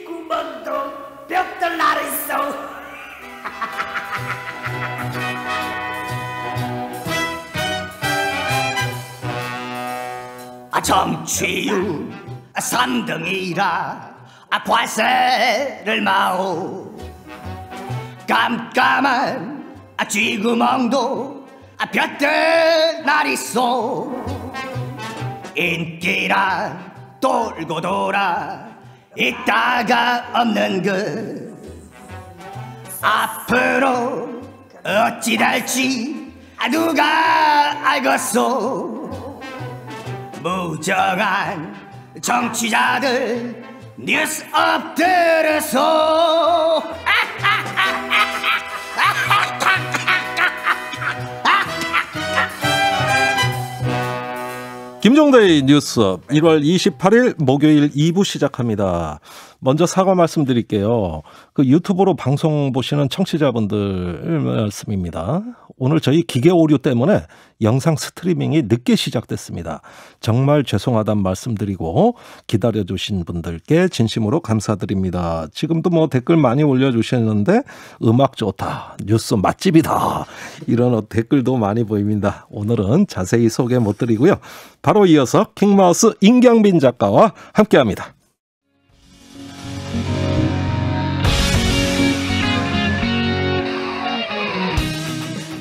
귓구멍도 벽돌 나르 있어. 정치유 3등이라 관세를 마오. 깜깜한 쥐구멍도 볕들 날 있어. 인기란 돌고 돌아 있다가 없는 그 앞으로 어찌 될지 누가 알겠소. 무정한 정치자들 뉴스 엎드려서 김종대의 뉴스업 1월 28일 목요일 2부 시작합니다. 먼저 사과 말씀드릴게요. 그 유튜브로 방송 보시는 청취자분들 말씀입니다. 오늘 저희 기계 오류 때문에 영상 스트리밍이 늦게 시작됐습니다. 정말 죄송하다는 말씀드리고 기다려주신 분들께 진심으로 감사드립니다. 지금도 뭐 댓글 많이 올려주시는데 음악 좋다, 뉴스 맛집이다 이런 댓글도 많이 보입니다. 오늘은 자세히 소개 못 드리고요. 바로 이어서 킹마우스 임경빈 작가와 함께합니다.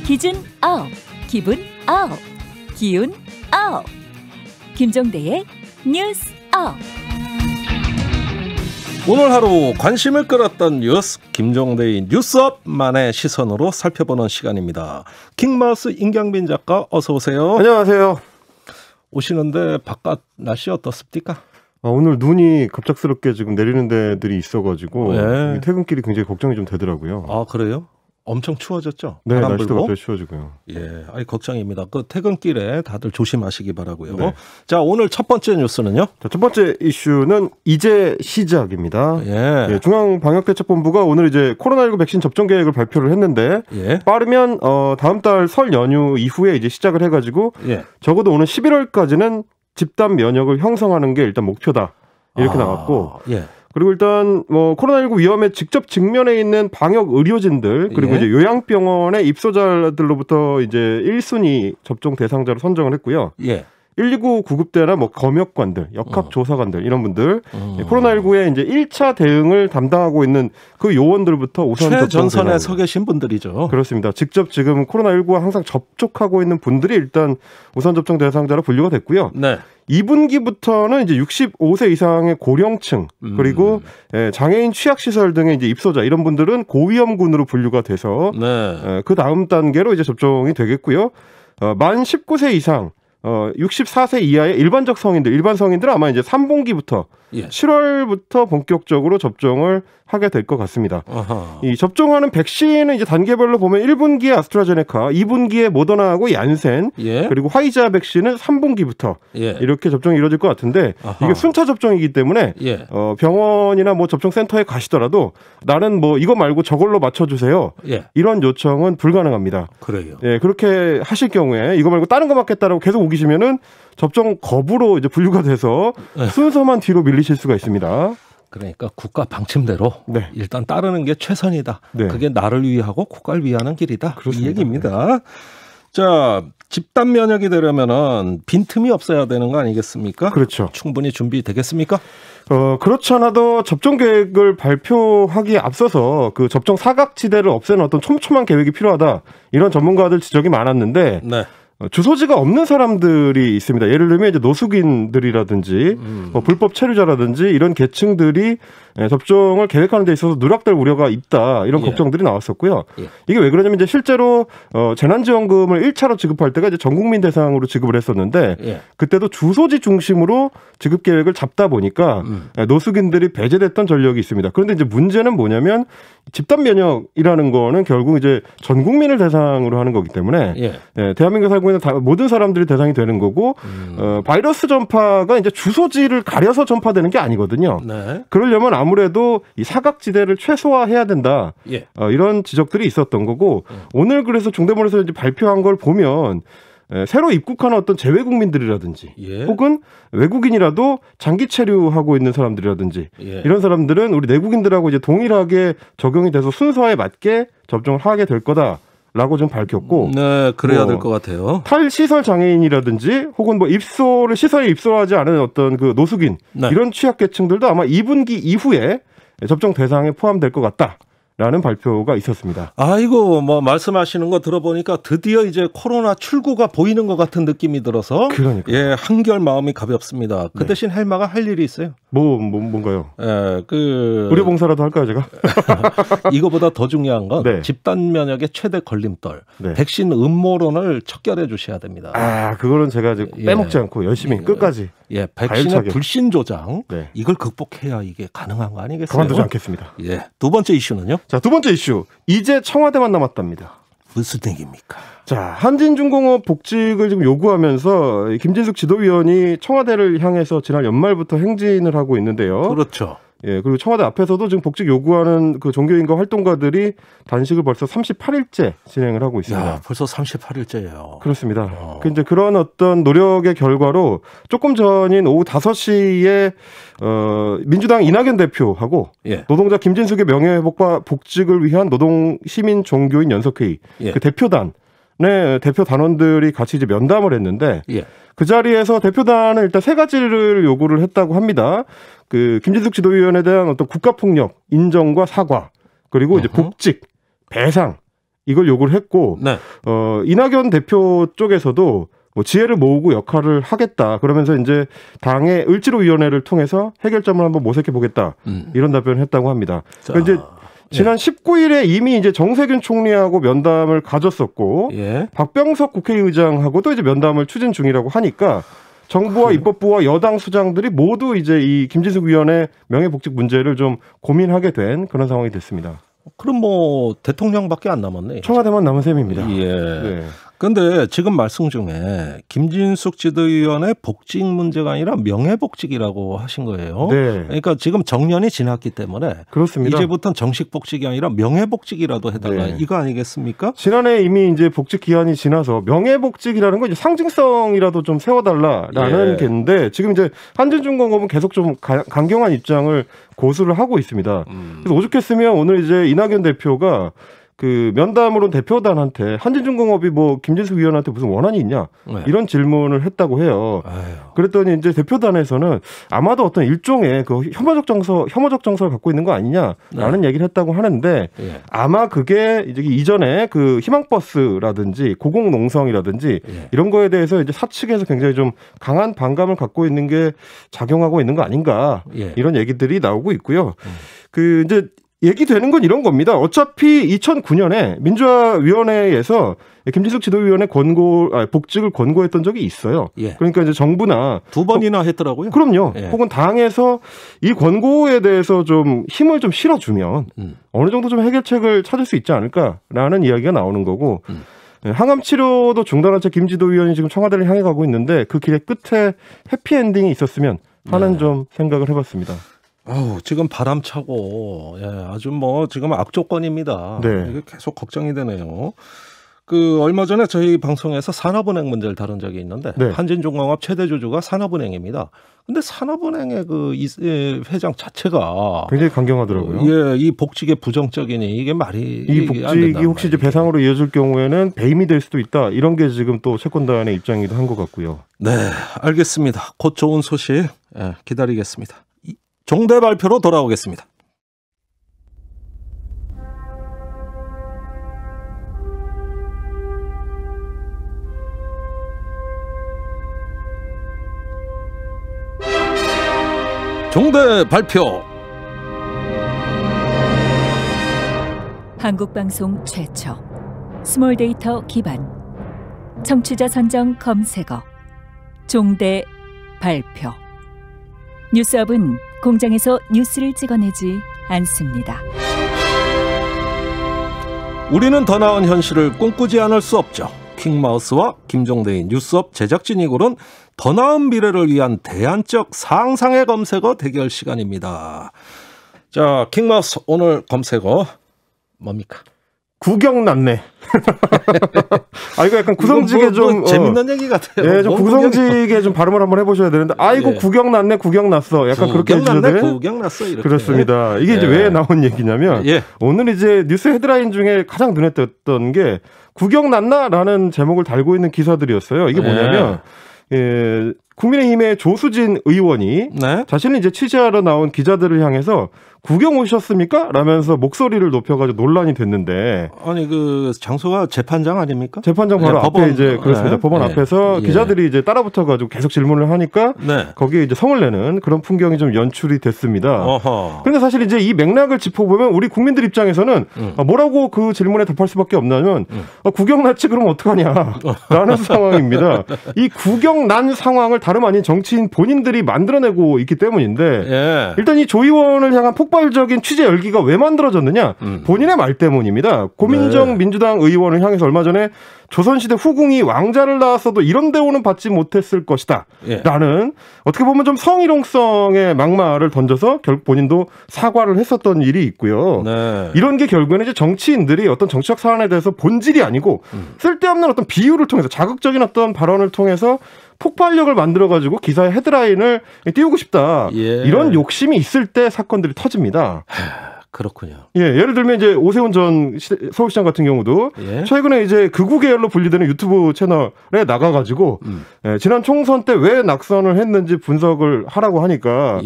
기준 아웃, 기분 아웃, 기운 아웃. 김종대의 뉴스 아웃. 오늘 하루 관심을 끌었던 뉴스, 김종대의 뉴스업만의 시선으로 살펴보는 시간입니다. 킹마우스 임경빈 작가 어서 오세요. 안녕하세요. 오시는데 바깥 날씨 어떻습니까? 오늘 눈이 갑작스럽게 지금 내리는 데들이 있어가지고 네. 퇴근길이 굉장히 걱정이 좀 되더라고요. 아 그래요? 엄청 추워졌죠? 네, 바람 날씨도 불고? 갑자기 추워지고요. 예, 아니 걱정입니다. 그 퇴근길에 다들 조심하시기 바라고요. 네. 자, 오늘 첫 번째 뉴스는요? 자, 첫 번째 이슈는 이제 시작입니다. 예. 중앙방역대책본부가 오늘 이제 코로나19 백신 접종 계획을 발표를 했는데 예. 빠르면 다음 달 설 연휴 이후에 이제 시작을 해가지고 예. 적어도 오늘 11월까지는 집단 면역을 형성하는 게 일단 목표다 이렇게 나왔고. 예. 그리고 일단 뭐 코로나19 위험에 직접 직면해 있는 방역 의료진들 그리고 예. 이제 요양병원의 입소자들로부터 이제 1순위 접종 대상자로 선정을 했고요. 예. 119 구급대나 뭐 검역관들, 역학조사관들 이런 분들 코로나19에 이제 1차 대응을 담당하고 있는 그 요원들부터 우선 최전선에 서 계신 분들이죠. 그렇습니다. 직접 지금 코로나19와 항상 접촉하고 있는 분들이 일단 우선 접종 대상자로 분류가 됐고요. 네. 2분기부터는 이제 65세 이상의 고령층 그리고 장애인 취약시설 등의 이제 입소자 이런 분들은 고위험군으로 분류가 돼서 네. 그 다음 단계로 이제 접종이 되겠고요. 만 19세 이상 64세 이하의 일반 성인들은 아마 이제 3분기부터 예. 7월부터 본격적으로 접종을 하게 될 것 같습니다. 아하. 이 접종하는 백신은 이제 단계별로 보면 1분기에 아스트라제네카, 2분기에 모더나하고 얀센, 예. 그리고 화이자 백신은 3분기부터 예. 이렇게 접종이 이루어질 것 같은데 아하. 이게 순차 접종이기 때문에 예. 병원이나 뭐 접종센터에 가시더라도 나는 뭐 이거 말고 저걸로 맞춰주세요. 예. 이런 요청은 불가능합니다. 그래요. 예, 그렇게 하실 경우에 이거 말고 다른 거 맞겠다라고 계속 우기시면은 접종 거부로 이제 분류가 돼서 순서만 뒤로 밀리실 수가 있습니다. 그러니까 국가 방침대로 네. 일단 따르는 게 최선이다. 네. 그게 나를 위하고 국가를 위하는 길이다. 그렇습니다. 이 얘기입니다. 자, 집단 면역이 되려면은 빈틈이 없어야 되는 거 아니겠습니까? 그렇죠. 충분히 준비되겠습니까? 그렇지 않아도 접종 계획을 발표하기에 앞서서 그 접종 사각지대를 없애는 어떤 촘촘한 계획이 필요하다. 이런 전문가들 지적이 많았는데 네. 주소지가 없는 사람들이 있습니다. 예를 들면 이제 노숙인들이라든지 뭐 불법 체류자라든지 이런 계층들이 접종을 계획하는 데 있어서 누락될 우려가 있다. 이런 걱정들이 나왔었고요. 이게 왜 그러냐면 이제 실제로 재난지원금을 1차로 지급할 때가 이제 전 국민 대상으로 지급을 했었는데 그때도 주소지 중심으로 지급 계획을 잡다 보니까 노숙인들이 배제됐던 전력이 있습니다. 그런데 이제 문제는 뭐냐면 집단 면역이라는 거는 결국 이제 전 국민을 대상으로 하는 거기 때문에 대한민국에 살고 있는 모든 사람들이 대상이 되는 거고 바이러스 전파가 이제 주소지를 가려서 전파되는 게 아니거든요. 네. 그러려면 아무래도 이 사각지대를 최소화해야 된다. 이런 지적들이 있었던 거고 오늘 그래서 중대본에서 이제 발표한 걸 보면 새로 입국하는 어떤 재외국민들이라든지 예. 혹은 외국인이라도 장기 체류하고 있는 사람들이라든지 예. 이런 사람들은 우리 내국인들하고 이제 동일하게 적용이 돼서 순서에 맞게 접종을 하게 될 거다라고 좀 밝혔고, 네, 그래야 될 것 같아요. 탈시설 장애인이라든지 혹은 뭐 시설에 입소하지 않은 어떤 그 노숙인 네. 이런 취약계층들도 아마 2분기 이후에 접종 대상에 포함될 것 같다라는 발표가 있었습니다. 아이고, 뭐 말씀하시는 거 들어보니까 드디어 이제 코로나 출구가 보이는 것 같은 느낌이 들어서 그러니까요. 예, 한결 마음이 가볍습니다. 그 네. 대신 헬마가 할 일이 있어요. 뭔가요? 예, 의료봉사라도 할까요, 제가? 이거보다 더 중요한 건 네. 집단 면역의 최대 걸림돌, 네. 백신 음모론을 척결해 주셔야 됩니다. 그거는 제가 이제 예. 빼먹지 않고 열심히 끝까지. 예, 백신의 가열차게. 불신 조장, 네. 이걸 극복해야 이게 가능한 거 아니겠어요? 가만두지 않겠습니다. 예, 두 번째 이슈는요? 자, 두 번째 이슈. 이제 청와대만 남았답니다. 무슨 얘기입니까? 자, 한진중공업 복직을 지금 요구하면서 김진숙 지도위원이 청와대를 향해서 지난 연말부터 행진을 하고 있는데요. 그렇죠. 예, 그리고 청와대 앞에서도 지금 복직 요구하는 그 종교인과 활동가들이 단식을 벌써 38일째 진행을 하고 있습니다. 야, 벌써 38일째예요. 그렇습니다. 이제 그런 어떤 노력의 결과로 조금 전인 오후 5시에 민주당 이낙연 대표하고 예. 노동자 김진숙의 명예회복과 복직을 위한 노동 시민 종교인 연석회의 예. 그 대표단의 대표 단원들이 같이 이제 면담을 했는데 예. 그 자리에서 대표단은 일단 세 가지를 요구를 했다고 합니다. 그 김진숙 지도위원에 대한 어떤 국가폭력 인정과 사과, 그리고 이제 복직, 배상 이걸 요구를 했고, 네. 이낙연 대표 쪽에서도 뭐 지혜를 모으고 역할을 하겠다. 그러면서 이제 당의 을지로위원회를 통해서 해결점을 한번 모색해 보겠다. 이런 답변을 했다고 합니다. 자, 그러니까 이제 지난 19일에 이미 이제 정세균 총리하고 면담을 가졌었고, 예. 박병석 국회의장하고도 이제 면담을 추진 중이라고 하니까 정부와 입법부와 여당 수장들이 모두 이제 이 김진숙 위원의 명예복직 문제를 좀 고민하게 된 그런 상황이 됐습니다. 그럼 뭐 대통령밖에 안 남았네. 청와대만 남은 셈입니다. 예. 네. 근데 지금 말씀 중에 김진숙 지도위원의 복직 문제가 아니라 명예복직이라고 하신 거예요. 네. 그러니까 지금 정년이 지났기 때문에 그렇습니다. 이제부터는 정식 복직이 아니라 명예복직이라도 해달라. 네. 이거 아니겠습니까? 지난해 이미 이제 복직 기한이 지나서 명예복직이라는 건 이제 상징성이라도 좀 세워달라라는 예. 게인데 지금 이제 한진중공업은 계속 좀 강경한 입장을 고수를 하고 있습니다. 그래서 오죽했으면 오늘 이제 이낙연 대표가 그 면담으로 대표단한테 한진중공업이 뭐 김진숙 위원한테 무슨 원한이 있냐 네. 이런 질문을 했다고 해요. 아유. 그랬더니 이제 대표단에서는 아마도 어떤 일종의 그 혐오적 정서를 갖고 있는 거 아니냐라는 얘기를 했다고 하는데 예. 아마 그게 이제 이전에 그 희망버스라든지 고공농성이라든지 예. 이런 거에 대해서 이제 사측에서 굉장히 좀 강한 반감을 갖고 있는 게 작용하고 있는 거 아닌가 예. 이런 얘기들이 나오고 있고요. 그 이제 얘기되는 건 이런 겁니다. 어차피 2009년에 민주화위원회에서 김진숙 지도위원회 복직을 권고했던 적이 있어요. 예. 그러니까 이제 정부나 두 번이나 했더라고요. 그럼요. 예. 혹은 당에서 이 권고에 대해서 좀 힘을 좀 실어주면 어느 정도 좀 해결책을 찾을 수 있지 않을까라는 이야기가 나오는 거고 항암 치료도 중단한 채 김 지도위원이 지금 청와대를 향해 가고 있는데 그 길의 끝에 해피엔딩이 있었으면 하는 좀 생각을 해봤습니다. 지금 바람 차고, 예, 아주 뭐 지금 악조건입니다. 네. 이게 계속 걱정이 되네요. 그 얼마 전에 저희 방송에서 산업은행 문제를 다룬 적이 있는데 네. 한진중공업 최대 주주가 산업은행입니다. 근데 산업은행의 그 회장 자체가 굉장히 강경하더라고요. 예, 이 복직에 부정적이니 이게 말이 이 안 복직이 된다는 혹시 이제 말이에요. 배상으로 이어질 경우에는 배임이 될 수도 있다. 이런 게 지금 또 채권단의 입장이기도 한 것 같고요. 네, 알겠습니다. 곧 좋은 소식 기다리겠습니다. 종대 발표로 돌아오겠습니다. 종대 발표. 한국방송 최초 스몰 데이터 기반 청취자 선정 검색어 종대 발표. 뉴스업은 공장에서 뉴스를 찍어내지 않습니다. 우리는 더 나은 현실을 꿈꾸지 않을 수 없죠. 킹마우스와 김종대의 뉴스업 제작진이 고른 더 나은 미래를 위한 대안적 상상의 검색어 대결 시간입니다. 자, 킹마우스 오늘 검색어 뭡니까? 구경 났네. 이거 약간 구성지게 좀 재밌는 얘기 같아요. 예, 좀 구성지게 좀 발음을 한번 해보셔야 되는데, 아이고 구경 났네, 구경 났어. 약간 그렇게 해주셔도 구경 났어 이렇게. 그렇습니다. 이게 이제 왜 나온 얘기냐면 오늘 이제 뉴스 헤드라인 중에 가장 눈에 띄었던 게 구경 났나라는 제목을 달고 있는 기사들이었어요. 이게 뭐냐면 국민의힘의 조수진 의원이 자신이 이제 취재하러 나온 기자들을 향해서 구경 오셨습니까? 라면서 목소리를 높여가지고 논란이 됐는데. 아니, 그 장소가 재판장 아닙니까? 재판장 바로 앞에 이제 그렇습니다. 법원 앞에서 기자들이 이제 따라붙어가지고 계속 질문을 하니까 거기에 이제 성을 내는 그런 풍경이 좀 연출이 됐습니다. 그런데 사실 이제 이 맥락을 짚어보면 우리 국민들 입장에서는 뭐라고 그 질문에 답할 수밖에 없냐면 구경 났지 그럼 어떡하냐라는 상황입니다. 이 구경 난 상황을 다름 아닌 정치인 본인들이 만들어내고 있기 때문인데 일단 이 조 의원을 향한 폭발적인 취재 열기가 왜 만들어졌느냐? 본인의 말 때문입니다. 고민정 민주당 의원을 향해서 얼마 전에 조선시대 후궁이 왕자를 낳았어도 이런 대우는 받지 못했을 것이다. 라는 어떻게 보면 좀 성희롱성의 막말을 던져서 결국 본인도 사과를 했었던 일이 있고요. 이런 게 결국에는 이제 정치인들이 어떤 정치적 사안에 대해서 본질이 아니고 쓸데없는 어떤 비유를 통해서 자극적인 어떤 발언을 통해서 폭발력을 만들어가지고 기사의 헤드라인을 띄우고 싶다. 이런 욕심이 있을 때 사건들이 터집니다. 그렇군요. 예를 들면 이제 오세훈 전 서울시장 같은 경우도 최근에 이제 극우 계열로 분리되는 유튜브 채널에 나가가지고 지난 총선 때 왜 낙선을 했는지 분석을 하라고 하니까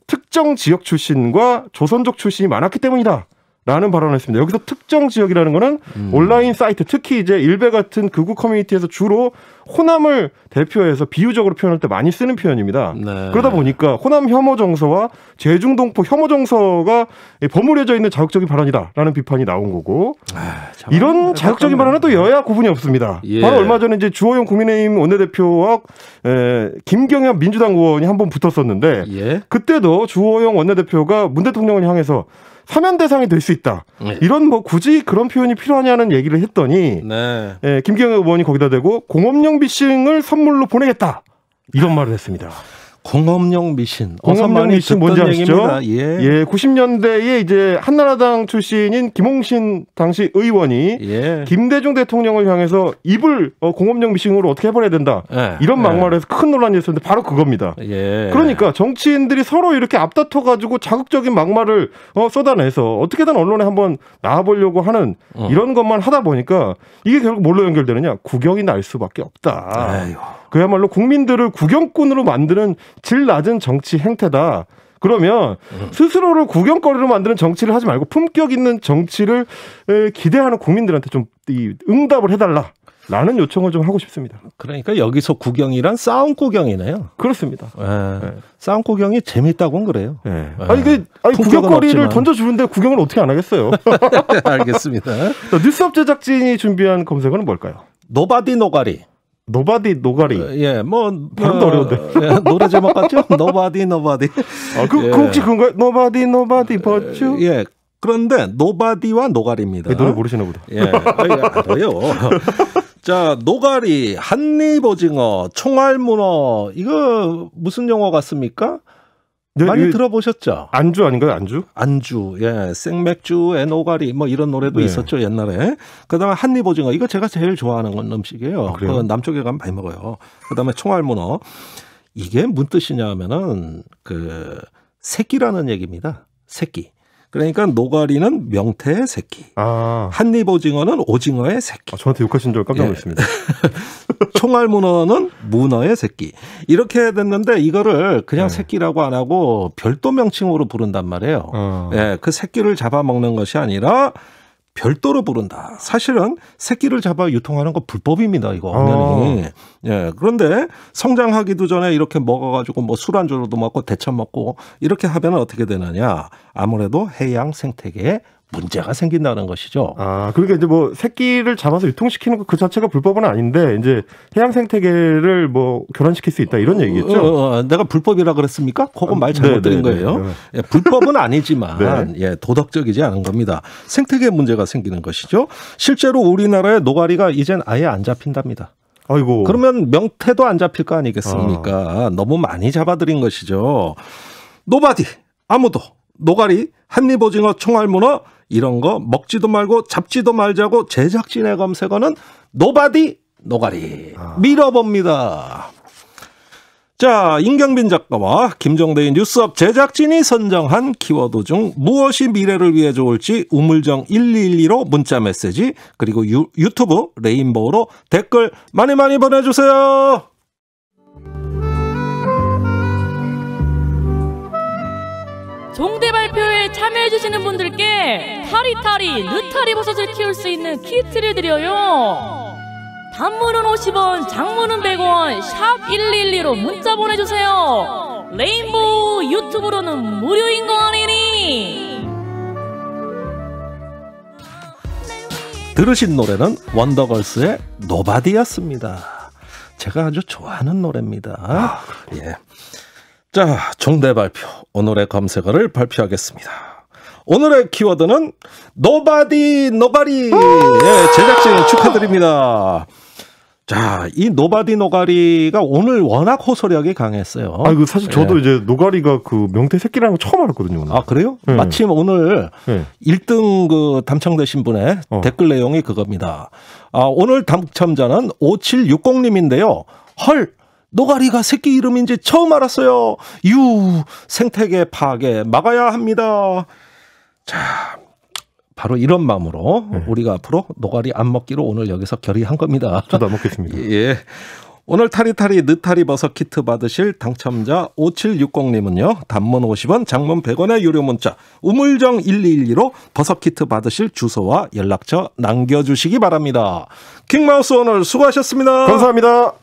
특정 지역 출신과 조선족 출신이 많았기 때문이다. 라는 발언을 했습니다. 여기서 특정 지역이라는 거는 온라인 사이트, 특히 이제 일베 같은 극우 커뮤니티에서 주로 호남을 대표해서 비유적으로 표현할 때 많이 쓰는 표현입니다. 그러다 보니까 호남 혐오 정서와 제중동포 혐오 정서가 버무려져 있는 자극적인 발언이다라는 비판이 나온 거고 이런 자극적인 발언은 또 여야 구분이 없습니다. 바로 얼마 전에 이제 주호영 국민의힘 원내대표와 김경엽 민주당 의원이 한번 붙었었는데 그때도 주호영 원내대표가 문 대통령을 향해서 사면 대상이 될 수 있다. 이런 뭐 굳이 그런 표현이 필요하냐는 얘기를 했더니 김경엽 의원이 거기다 대고 공업용 미싱을 선물로 보내겠다. 이런 말을 했습니다. 공업용 미신. 공업용 미신 뭔지 아시죠? 90년대에 이제 한나라당 출신인 김홍신 당시 의원이 김대중 대통령을 향해서 입을 공업용 미싱으로 어떻게 해버려야 된다. 이런 막말을 해서 큰 논란이 있었는데 바로 그겁니다. 그러니까 정치인들이 서로 이렇게 앞다퉈가지고 자극적인 막말을 쏟아내서 어떻게든 언론에 한번 나와보려고 하는 이런 것만 하다 보니까 이게 결국 뭘로 연결되느냐? 구경이 날 수밖에 없다. 그야말로 국민들을 구경꾼으로 만드는 질 낮은 정치 행태다. 그러면 스스로를 구경거리로 만드는 정치를 하지 말고 품격 있는 정치를 기대하는 국민들한테 좀 응답을 해달라. 라는 요청을 좀 하고 싶습니다. 그러니까 여기서 구경이란 싸움 구경이네요. 그렇습니다. 싸움 구경이 재밌다고는 그래요. 아니 구경거리를 던져주는데 구경을 어떻게 안 하겠어요. 알겠습니다. 뉴스업 제작진이 준비한 검색어는 뭘까요? 노바디 노가리. 노바디 노가리. 발음도 어려운데. 노래 제목 같죠? 노바디 노바디. 그 혹시 그건가요? 노바디 노바디 버츄. 그런데 노바디와 노가리입니다. 노래 모르시나 보다. 알아요. 자, 노가리, 한입오징어, 총알문어 이거 무슨 용어 같습니까? 많이 들어보셨죠? 안주 아닌가요? 안주? 안주. 생맥주에 노가리 뭐 이런 노래도 있었죠, 옛날에. 그다음에 한입오징어. 이거 제가 제일 좋아하는 건 음식이에요. 그 남쪽에 가면 많이 먹어요. 그다음에 총알문어. 이게 무슨 뜻이냐 하면은 그 새끼라는 얘기입니다. 새끼. 그러니까 노가리는 명태의 새끼. 한입오징어는 오징어의 새끼. 저한테 욕하신 줄 깜짝 놀랐습니다. 총알문어는 문어의 새끼. 이렇게 됐는데 이거를 그냥 새끼라고 안 하고 별도 명칭으로 부른단 말이에요. 그 새끼를 잡아먹는 것이 아니라 별도로 부른다. 사실은 새끼를 잡아 유통하는 거 불법입니다. 이거 엄연히. 그런데 성장하기도 전에 이렇게 먹어가지고 뭐 술안주로도 먹고 데쳐 먹고 이렇게 하면 어떻게 되느냐. 아무래도 해양 생태계에 문제가 생긴다는 것이죠. 그러니까 이제 뭐 새끼를 잡아서 유통시키는 것 그 자체가 불법은 아닌데 이제 해양 생태계를 뭐 교란시킬 수 있다 이런 얘기겠죠. 내가 불법이라 그랬습니까? 그건 말 잘못 드린 거예요. 불법은 아니지만 도덕적이지 않은 겁니다. 생태계 문제가 생기는 것이죠. 실제로 우리나라의 노가리가 이젠 아예 안 잡힌답니다. 아이고. 그러면 명태도 안 잡힐 거 아니겠습니까? 너무 많이 잡아들인 것이죠. 노바디 아무도 노가리, 한입오징어, 총알문어 이런 거 먹지도 말고 잡지도 말자고 제작진의 검색어는 노바디 노가리 밀어봅니다. 자, 임경빈 작가와 김종대의 뉴스업 제작진이 선정한 키워드 중 무엇이 미래를 위해 좋을지 우물정 1212로 문자 메시지 그리고 유튜브 레인보우로 댓글 많이 많이 보내주세요. 종대 발표에 참여해주시는 분들께 타리타리 느타리 버섯을 키울 수 있는 키트를 드려요. 단문은 50원, 장문은 100원, 샵 1212로 문자 보내주세요. 레인보우 유튜브로는 무료인 거 아니니? 들으신 노래는 원더걸스의 노바디였습니다. 제가 아주 좋아하는 노래입니다. 예. 자, 종대 발표. 오늘의 검색어를 발표하겠습니다. 오늘의 키워드는 노바디 노가리. 예, 제작진 축하드립니다. 자, 이 노바디 노가리가 오늘 워낙 호소력이 강했어요. 아, 그 사실 저도 이제 노가리가 그 명태 새끼라는 거 처음 알았거든요. 오늘. 아, 그래요? 마침 오늘 1등 그 당첨되신 분의 댓글 내용이 그겁니다. 아, 오늘 당첨자는 5760님인데요. 헐! 노가리가 새끼 이름인지 처음 알았어요. 생태계 파괴 막아야 합니다. 자, 바로 이런 마음으로 우리가 앞으로 노가리 안 먹기로 오늘 여기서 결의한 겁니다. 저도 안 먹겠습니다. 예. 오늘 타리타리 느타리 버섯 키트 받으실 당첨자 5760님은요. 단문 50원, 장문 100원의 유료 문자 우물정 1212로 버섯 키트 받으실 주소와 연락처 남겨주시기 바랍니다. 킹마우스 오늘 수고하셨습니다. 감사합니다.